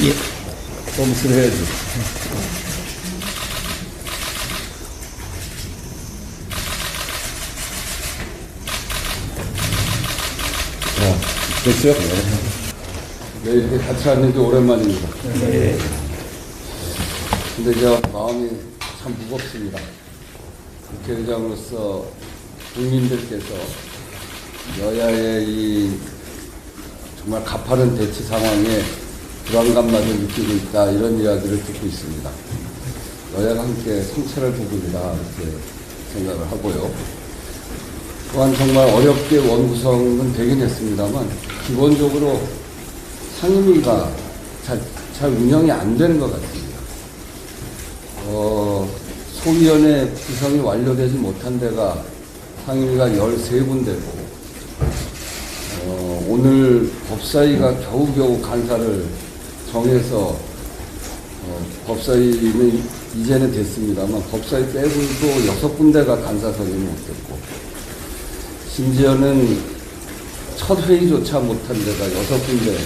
예. 서비스를 해야지. 됐죠? 네, 이렇게 같이 앉는 게 오랜만입니다. 네. 근데 저 마음이 참 무겁습니다. 국회의장으로서 국민들께서 여야의 이 정말 가파른 대치 상황에 불안감마저 느끼고 있다, 이런 이야기를 듣고 있습니다. 여야가 함께 성찰할 부분이다, 이렇게 생각을 하고요. 또한 정말 어렵게 원구성은 되긴 했습니다만 기본적으로 상임위가 잘 운영이 안 되는 것 같습니다. 소위원회 구성이 완료되지 못한 데가 상임위가 13군데고 오늘 법사위가 겨우겨우 간사를 정해서 법사위는 이제는 됐습니다만 법사위 빼고도 6군데가 간사 선임이 못됐고 심지어는 첫 회의조차 못한 데가 6군데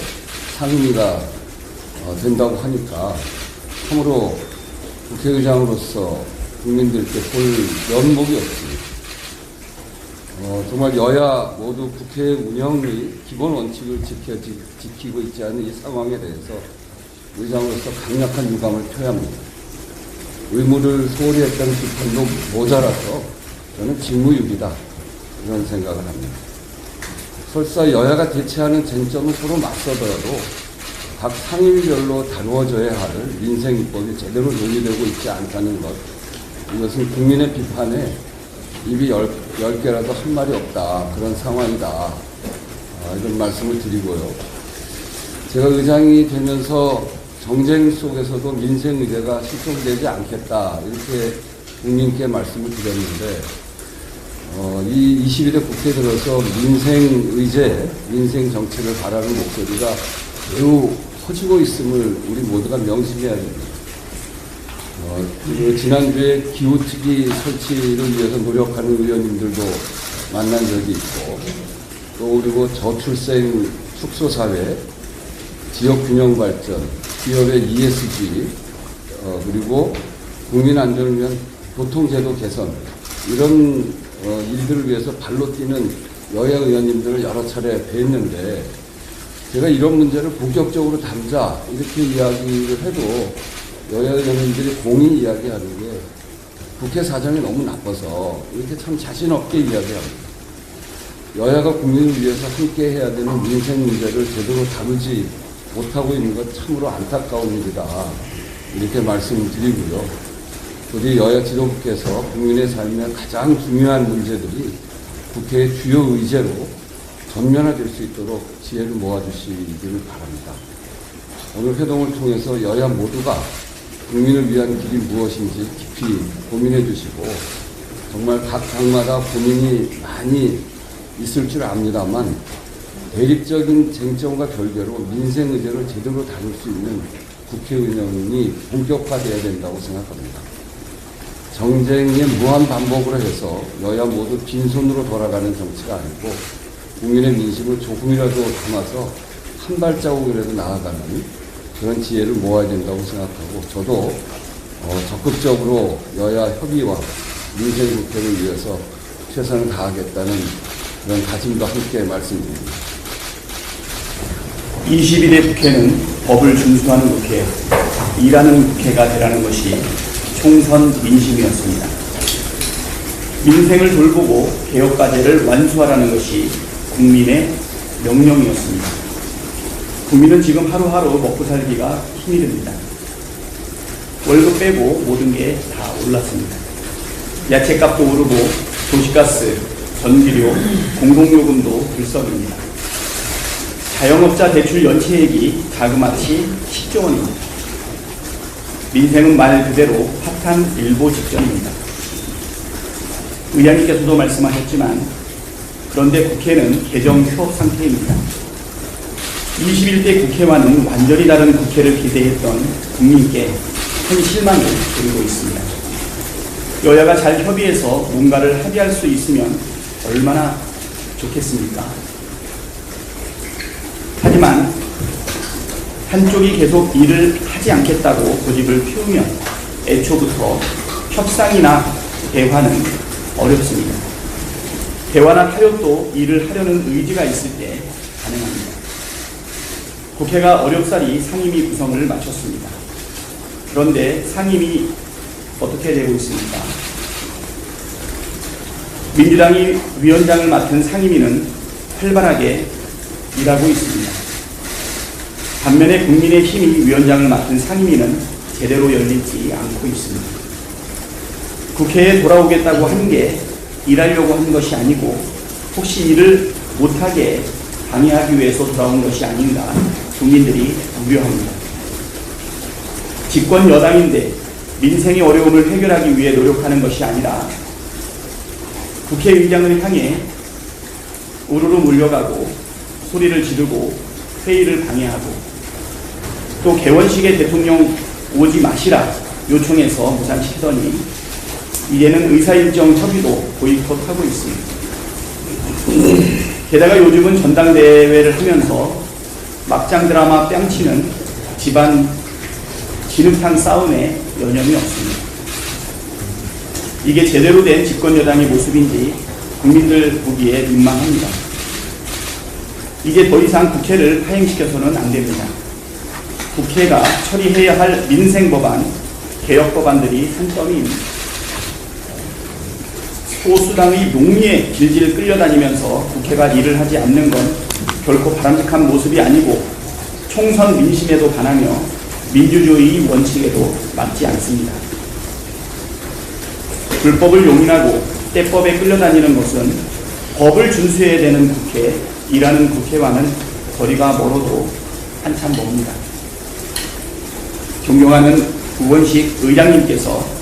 상임위가 된다고 하니까 참으로 국회의장으로서 국민들께 볼 면목이 없습니다. 정말 여야 모두 국회 운영의 기본 원칙을 지키고 있지 않은 이 상황에 대해서 의장으로서 강력한 유감을 표합니다. 의무를 소홀히 했다는 비판도 모자라서 저는 직무유기다, 이런 생각을 합니다. 설사 여야가 대치하는 쟁점은 서로 맞서더라도 각 상임위별로 다루어져야 할 민생 입법이 제대로 논의되고 있지 않다는 것, 이것은 국민의 비판에 입이 10개라도 한 말이 없다, 그런 상황이다, 이런 말씀을 드리고요. 제가 의장이 되면서 정쟁 속에서도 민생 의제가 실종되지 않겠다, 이렇게 국민께 말씀을 드렸는데 이 22대 국회에 들어서 민생 의제, 민생 정책을 바라는 목소리가 매우 커지고 있음을 우리 모두가 명심해야 됩니다. 지난주에 기후특위 설치를 위해서 노력하는 의원님들도 만난 적이 있고, 또 그리고 저출생 축소사회, 지역균형발전, 기업의 ESG, 그리고 국민안전을 위한 교통제도 개선, 이런 일들을 위해서 발로 뛰는 여야 의원님들을 여러 차례 뵀는데, 제가 이런 문제를 본격적으로 다루자, 이렇게 이야기를 해도 여야 의원님들이 공히 이야기하는 게 국회 사정이 너무 나빠서 이렇게 참 자신 없게 이야기합니다. 여야가 국민을 위해서 함께 해야 되는 민생 문제를 제대로 다루지 못하고 있는 것 참으로 안타까운 일이다, 이렇게 말씀드리고요. 우리 여야 지도부께서 국민의 삶의 가장 중요한 문제들이 국회의 주요 의제로 전면화될 수 있도록 지혜를 모아주시기를 바랍니다. 오늘 회동을 통해서 여야 모두가 국민을 위한 길이 무엇인지 깊이 고민해 주시고, 정말 각 당마다 고민이 많이 있을 줄 압니다만 대립적인 쟁점과 별개로 민생 의제를 제대로 다룰 수 있는 국회 운영이 본격화되어야 된다고 생각합니다. 정쟁의 무한 반복으로 해서 여야 모두 빈손으로 돌아가는 정치가 아니고 국민의 민심을 조금이라도 담아서 한 발자국이라도 나아가는 그런 지혜를 모아야 된다고 생각하고, 저도 적극적으로 여야 협의와 민생 국회를 위해서 최선을 다하겠다는 그런 다짐도 함께 말씀드립니다. 22대 국회는 법을 준수하는 국회, 일하는 국회가 되라는 것이 총선 민심이었습니다. 민생을 돌보고 개혁과제를 완수하라는 것이 국민의 명령이었습니다. 국민은 지금 하루하루 먹고 살기가 힘이 듭니다. 월급 빼고 모든 게 다 올랐습니다. 야채값도 오르고 도시가스, 전기료, 공공요금도 들썩입니다. 자영업자 대출 연체액이 자그마치 10조 원입니다. 민생은 말 그대로 파탄 일보 직전입니다. 의장님께서도 말씀하셨지만 그런데 국회는 개정 휴업 상태입니다. 21대 국회와는 완전히 다른 국회를 기대했던 국민께 큰 실망을 드리고 있습니다. 여야가 잘 협의해서 뭔가를 합의할 수 있으면 얼마나 좋겠습니까? 하지만 한쪽이 계속 일을 하지 않겠다고 고집을 피우면 애초부터 협상이나 대화는 어렵습니다. 대화나 타협도 일을 하려는 의지가 있을 때 가능합니다. 국회가 어렵사리 상임위 구성을 마쳤습니다. 그런데 상임위 어떻게 되고 있습니까? 민주당이 위원장을 맡은 상임위는 활발하게 일하고 있습니다. 반면에 국민의힘이 위원장을 맡은 상임위는 제대로 열리지 않고 있습니다. 국회에 돌아오겠다고 한 게 일하려고 한 것이 아니고 혹시 일을 못하게 방해하기 위해서 돌아온 것이 아닌가 국민들이 우려합니다. 집권 여당인데 민생의 어려움을 해결하기 위해 노력하는 것이 아니라 국회의장을 향해 우르르 몰려가고 소리를 지르고 회의를 방해하고 또 개원식에 대통령 오지 마시라 요청해서 무산시키더니 이제는 의사일정 협의도 보이콧하고 있습니다. 게다가 요즘은 전당대회를 하면서 막장 드라마 뺨치는 집안 진흙탕 싸움에 여념이 없습니다. 이게 제대로 된 집권 여당의 모습인지 국민들 보기에 민망합니다. 이제 더 이상 국회를 파행시켜서는 안 됩니다. 국회가 처리해야 할 민생 법안, 개혁 법안들이 산더미입니다. 소수당의 용리에 질질 끌려다니면서 국회가 일을 하지 않는 건 결코 바람직한 모습이 아니고 총선 민심에도 반하며 민주주의 원칙에도 맞지 않습니다. 불법을 용인하고 때법에 끌려다니는 것은 법을 준수해야 되는 국회, 일하는 국회와는 거리가 멀어도 한참 멉니다. 존경하는 우원식 의장님께서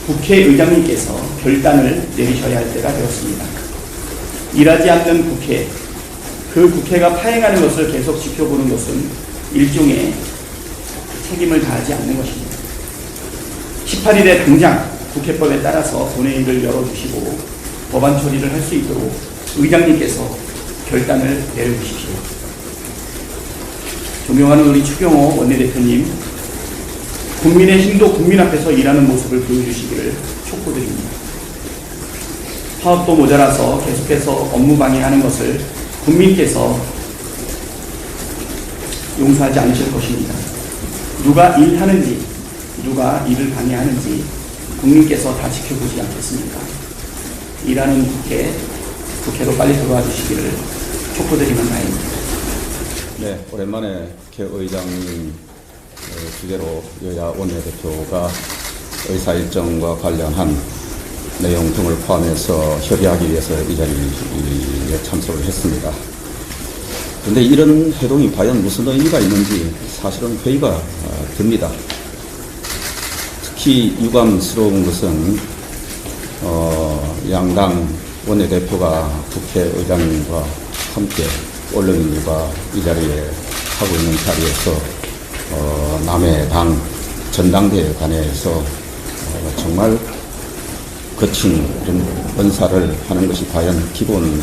국회의장님께서 결단을 내리셔야 할 때가 되었습니다. 일하지 않는 국회, 그 국회가 파행하는 것을 계속 지켜보는 것은 일종의 책임을 다하지 않는 것입니다. 18일에 당장 국회법에 따라서 본회의를 열어주시고 법안 처리를 할 수 있도록 의장님께서 결단을 내려주십시오. 존경하는 우리 추경호 원내대표님, 국민의힘도 국민 앞에서 일하는 모습을 보여주시기를 촉구드립니다. 파업도 모자라서 계속해서 업무 방해하는 것을 국민께서 용서하지 않으실 것입니다. 누가 일하는지, 누가 일을 방해하는지 국민께서 다 지켜보지 않겠습니까? 일하는 국회로 빨리 들어와 주시기를 촉구드리는 바입니다. 네, 오랜만에 국회의장님 주제로 여야 원내대표가 의사일정과 관련한 내용 등을 포함해서 협의하기 위해서 이 자리에 참석을 했습니다. 그런데 이런 회동이 과연 무슨 의미가 있는지 사실은 회의가 듭니다. 특히 유감스러운 것은 양당 원내대표가 국회의장님과 함께 언론인들과 이 자리에 하고 있는 자리에서 남의 당 전당대회 관해서 정말 거친 이런 언사를 하는 것이 과연 기본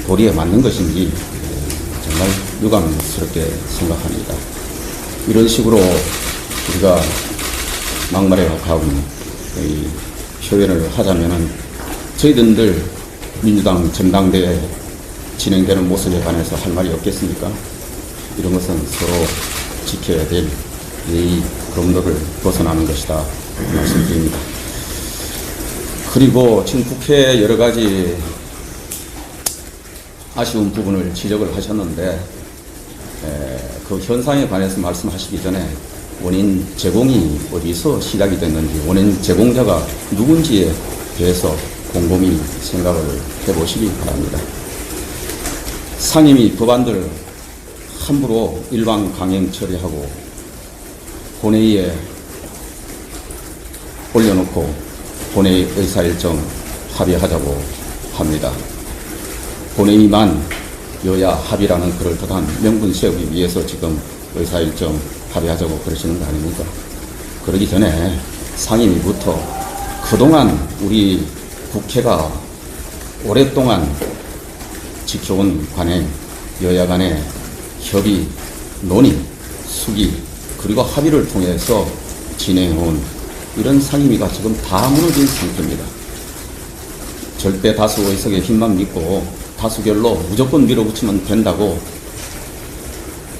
도리에 맞는 것인지 정말 유감스럽게 생각합니다. 이런 식으로 우리가 막말에 가까운 표현을 하자면은 저희들 민주당 전당대회 진행되는 모습에 관해서 할 말이 없겠습니까? 이런 것은 서로 지켜야 될 예의, 검도를 벗어나는 것이다 말씀드립니다. 그리고 지금 국회에 여러 가지 아쉬운 부분을 지적을 하셨는데 그 현상에 관해서 말씀하시기 전에 원인 제공이 어디서 시작이 됐는지, 원인 제공자가 누군지에 대해서 곰곰이 생각을 해보시기 바랍니다. 상임위 법안들 함부로 일방 강행 처리하고 본회의에 올려놓고 본회의 의사일정 합의하자고 합니다. 본회의만 여야 합의라는 그럴듯한 명분 세우기 위해서 지금 의사일정 합의하자고 그러시는 거 아닙니까? 그러기 전에 상임위부터 그동안 우리 국회가 오랫동안 지켜온 관행, 여야 간의 협의, 논의, 수기, 그리고 합의를 통해서 진행해온 이런 상임위가 지금 다 무너진 상태입니다. 절대 다수 의석의 힘만 믿고 다수결로 무조건 밀어붙이면 된다고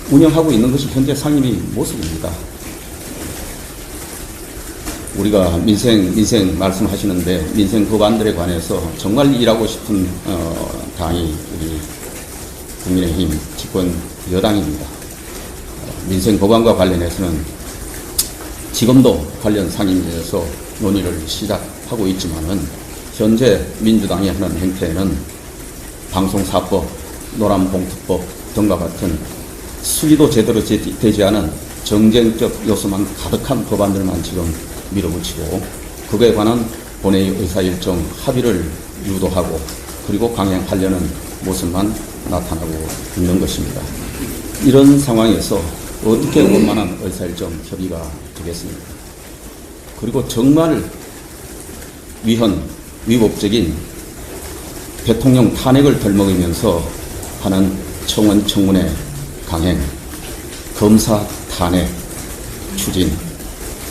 운영하고 있는 것이 현재 상임위 모습입니다. 우리가 민생 말씀하시는데 민생 법안들에 관해서 정말 일하고 싶은 당이 우리 국민의힘 집권 여당입니다. 민생 법안과 관련해서는 지금도 관련 상임위에서 논의를 시작하고 있지만은 현재 민주당이 하는 행태에는 방송사법, 노란봉투법 등과 같은 수리도 제대로 되지 않은 정쟁적 요소만 가득한 법안들만 지금 밀어붙이고 그에 관한 본회의 의사일정 합의를 유도하고 그리고 강행하려는 모습만 나타나고 있는 것입니다. 이런 상황에서 어떻게 원만한 의사일정 협의가 되겠습니까? 그리고 정말 위법적인 대통령 탄핵을 덜먹이면서 하는 청원의 강행, 검사 탄핵 추진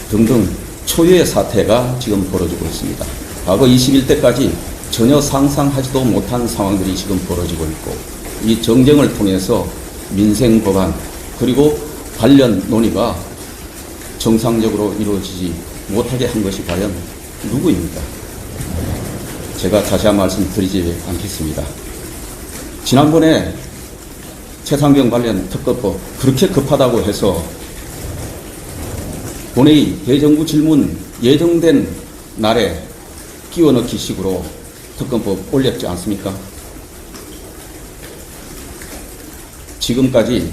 등등 초유의 사태가 지금 벌어지고 있습니다. 과거 21대까지 전혀 상상하지도 못한 상황들이 지금 벌어지고 있고 이 정쟁을 통해서 민생 법안 그리고 관련 논의가 정상적으로 이루어지지 못하게 한 것이 과연 누구입니까? 제가 자세한 말씀 드리지 않겠습니다. 지난번에 최상병 관련 특검법 그렇게 급하다고 해서 본회의 대정부 질문 예정된 날에 끼워넣기 식으로 특검법 올렸지 않습니까? 지금까지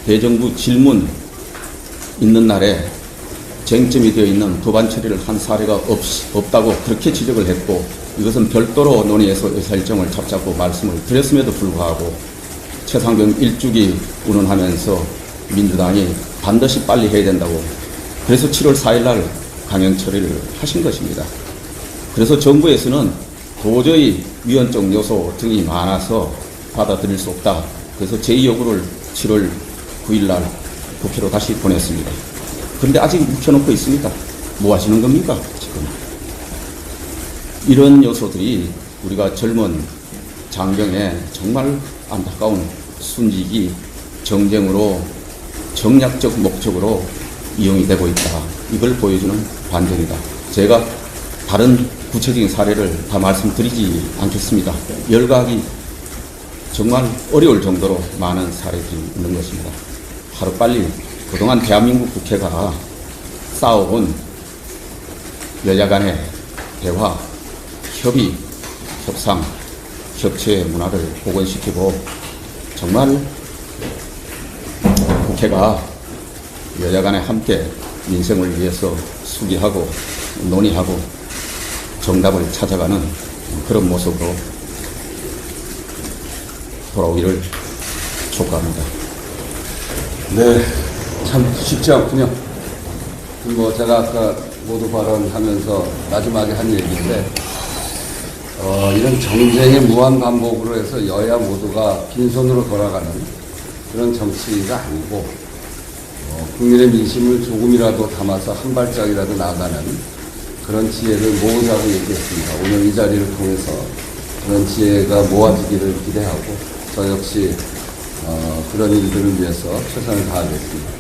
대정부 질문 있는 날에 쟁점이 되어 있는 법안 처리를 한 사례가 없다고 그렇게 지적을 했고 이것은 별도로 논의해서 의사일정을 잡자고 말씀을 드렸음에도 불구하고 최상병 일주기 운운하면서 민주당이 반드시 빨리 해야 된다고 그래서 7월 4일 날 강행 처리를 하신 것입니다. 그래서 정부에서는 도저히 위헌적 요소 등이 많아서 받아들일 수 없다. 그래서 제2요구를 7월 9일 날 국회로 다시 보냈습니다. 그런데 아직 묵혀놓고 있습니다. 뭐 하시는 겁니까? 지금. 이런 요소들이 우리가 젊은 장병의 정말 안타까운 순직이 정쟁으로 정략적 목적으로 이용이 되고 있다. 이걸 보여주는 반전이다. 제가 다른 구체적인 사례를 다 말씀드리지 않겠습니다. 열거하기 정말 어려울 정도로 많은 사례들이 있는 것입니다. 하루빨리 그동안 대한민국 국회가 쌓아온 여야 간의 대화, 협의, 협상, 협치의 문화를 복원시키고 정말 국회가 여야 간에 함께 민생을 위해서 수기하고 논의하고 정답을 찾아가는 그런 모습으로 돌아오기를 촉구합니다. 네, 참 쉽지 않군요. 뭐 제가 아까 모두 발언하면서 마지막에 한 얘기인데 이런 정쟁의 무한 반복으로 해서 여야 모두가 빈손으로 돌아가는 그런 정치가 아니고 국민의 민심을 조금이라도 담아서 한 발짝이라도 나가는 그런 지혜를 모으자고 얘기했습니다. 오늘 이 자리를 통해서 그런 지혜가 모아지기를 기대하고 저 역시 그런 일들을 위해서 최선을 다하겠습니다.